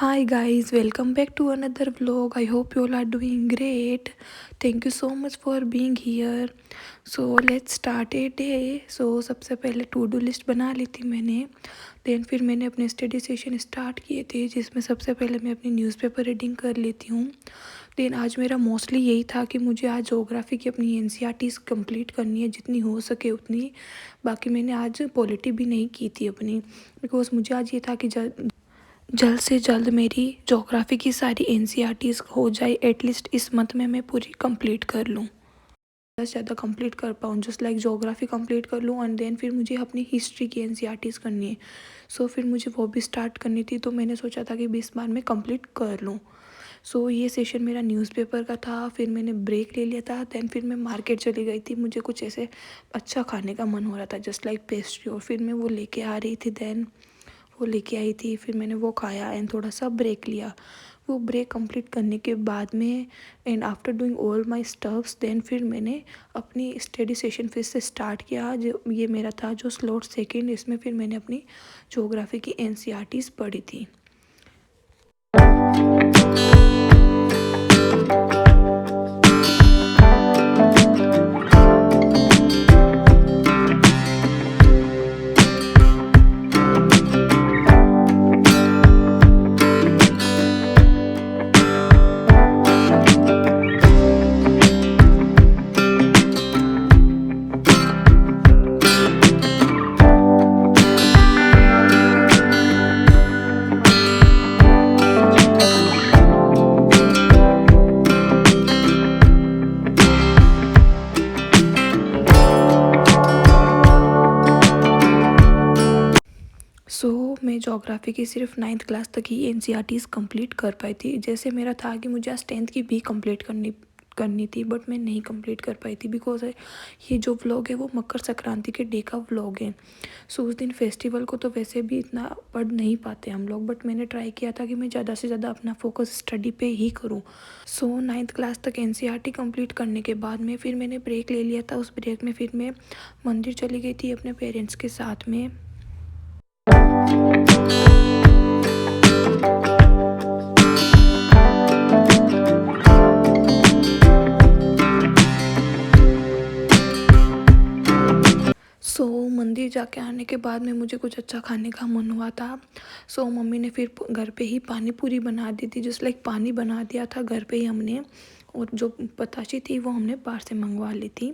Hi guys, welcome back to another vlog. I hope you all are doing great. Thank you so much for being here. So let's start a day. So सबसे पहले to do list बना ली थी मैंने. फिर मैंने अपने study session start किए थे जिसमें सबसे पहले मैं अपनी न्यूज़पेपर रीडिंग कर लेती हूँ. आज मेरा मोस्टली यही था कि मुझे आज ज्योग्राफी की अपनी एनसीईआरटीज़ कंप्लीट करनी है जितनी हो सके उतनी. बाकी मैंने आज पॉलिटी भी नहीं की थी अपनी, बिकॉज मुझे आज ये था कि जल्द से जल्द मेरी ज्योग्राफी की सारी एनसीईआरटीज़ हो जाए. एटलीस्ट इस मंथ में मैं पूरी कंप्लीट कर लूँ, ज़्यादा से ज़्यादा कंप्लीट कर पाऊँ. जस्ट लाइक ज्योग्राफी कंप्लीट कर लूँ एंड देन फिर मुझे अपनी हिस्ट्री की एनसीईआरटीज़ करनी है. फिर मुझे वो भी स्टार्ट करनी थी, तो मैंने सोचा था कि 20 बार में कंप्लीट कर लूँ. ये सेशन मेरा न्यूज़पेपर का था. फिर मैंने ब्रेक ले लिया था. फिर मैं मार्केट चली गई थी. मुझे कुछ ऐसे अच्छा खाने का मन हो रहा था, जस्ट लाइक पेस्ट्री, और फिर मैं वो लेके आ रही थी. वो लेके आई थी, फिर मैंने वो खाया एंड थोड़ा सा ब्रेक लिया. वो ब्रेक कंप्लीट करने के बाद में and after doing all my stuffs फिर मैंने अपनी स्टडी सेशन फिर से स्टार्ट किया. जो ये मेरा था जो स्लॉट सेकंड, इसमें फिर मैंने अपनी ज्योग्राफी की एनसीईआरटीज़ पढ़ी थी. मैं ज्योग्राफी की सिर्फ 9th क्लास तक ही एनसीईआरटीज़ कंप्लीट कर पाई थी. जैसे मेरा था कि मुझे आज 10th की भी कंप्लीट करनी थी, बट मैं नहीं कंप्लीट कर पाई थी बिकॉज ये जो व्लॉग है वो मकर संक्रांति के डे का व्लॉग है. उस दिन फेस्टिवल को तो वैसे भी इतना पढ़ नहीं पाते हम लोग, बट मैंने ट्राई किया था कि मैं ज़्यादा से ज़्यादा अपना फोकस स्टडी पे ही करूँ. 9th क्लास तक एनसीईआरटी कंप्लीट करने के बाद में फिर मैंने ब्रेक ले लिया था. उस ब्रेक में फिर मैं मंदिर चली गई थी अपने पेरेंट्स के साथ में. मंदिर जाके आने के बाद में मुझे कुछ अच्छा खाने का मन हुआ था. मम्मी ने फिर घर पे ही पानी पूरी बना दी थी. जस्ट लाइक पानी बना दिया था घर पे ही हमने, और जो बताशी थी वो हमने बाहर से मंगवा ली थी.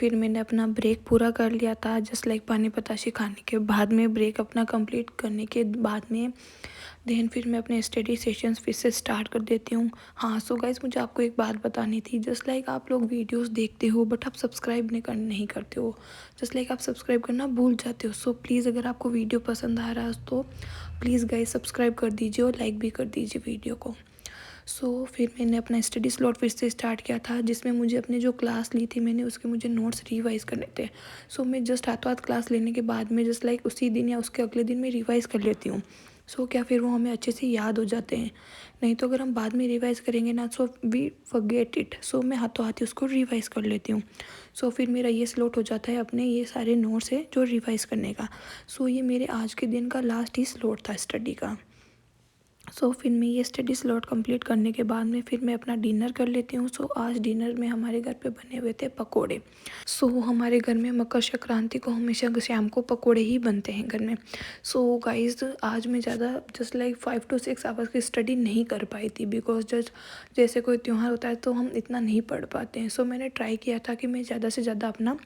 फिर मैंने अपना ब्रेक पूरा कर लिया था. जस्ट लाइक पानी बताशे खाने के बाद में ब्रेक अपना कंप्लीट करने के बाद में फिर मैं अपने स्टडी सेशंस फिर से स्टार्ट कर देती हूँ. हाँ, गाइस, मुझे आपको एक बात बतानी थी. जस्ट लाइक आप लोग वीडियोस देखते हो बट आप सब्सक्राइब नहीं करते हो. जस्ट लाइक आप सब्सक्राइब करना भूल जाते हो. प्लीज़ अगर आपको वीडियो पसंद आ रहा है तो प्लीज़ गाइस सब्सक्राइब कर दीजिए और लाइक भी कर दीजिए वीडियो को. फिर मैंने अपना स्टडी स्लॉट फिर से स्टार्ट किया था जिसमें मुझे अपने जो क्लास ली थी मैंने उसके मुझे नोट्स रिवाइज़ करने थे. मैं जस्ट हाथों हाथ क्लास लेने के बाद में जस्ट लाइक उसी दिन या उसके अगले दिन मैं रिवाइज़ कर लेती हूँ. क्या फिर वो हमें अच्छे से याद हो जाते हैं. नहीं तो अगर हम बाद में रिवाइज़ करेंगे ना वी फॉरगेट इट. मैं हाथों हाथ ही उसको रिवाइज़ कर लेती हूँ. फिर मेरा ये स्लॉट हो जाता है अपने ये सारे नोट्स है जो रिवाइज़ करने का. ये मेरे आज के दिन का लास्ट ही स्लॉट था स्टडी का. सो फिर मैं ये स्टडी स्लॉट कंप्लीट करने के बाद में फिर मैं अपना डिनर कर लेती हूँ। सो आज डिनर में हमारे घर पे बने हुए थे पकोड़े। सो हमारे घर में मकर संक्रांति को हमेशा शाम को पकोड़े ही बनते हैं घर में। सो गाइस आज मैं ज़्यादा जस्ट लाइक 5 to 6 आवर्स की स्टडी नहीं कर पाई थी, बिकॉज जस्ट जैसे कोई त्यौहार होता है तो हम इतना नहीं पढ़ पाते हैं। सो मैंने ट्राई किया था कि मैं ज़्यादा से ज़्यादा अपना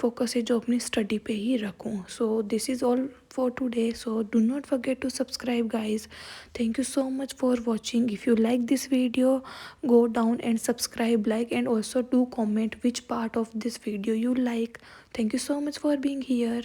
फोकस है जो अपनी स्टडी पे ही रखूँ। So this is all for today. So do not forget to subscribe guys. Thank you so much for watching. If you like this video, go down and subscribe, like, and also do comment which part of this video you like. Thank you so much for being here.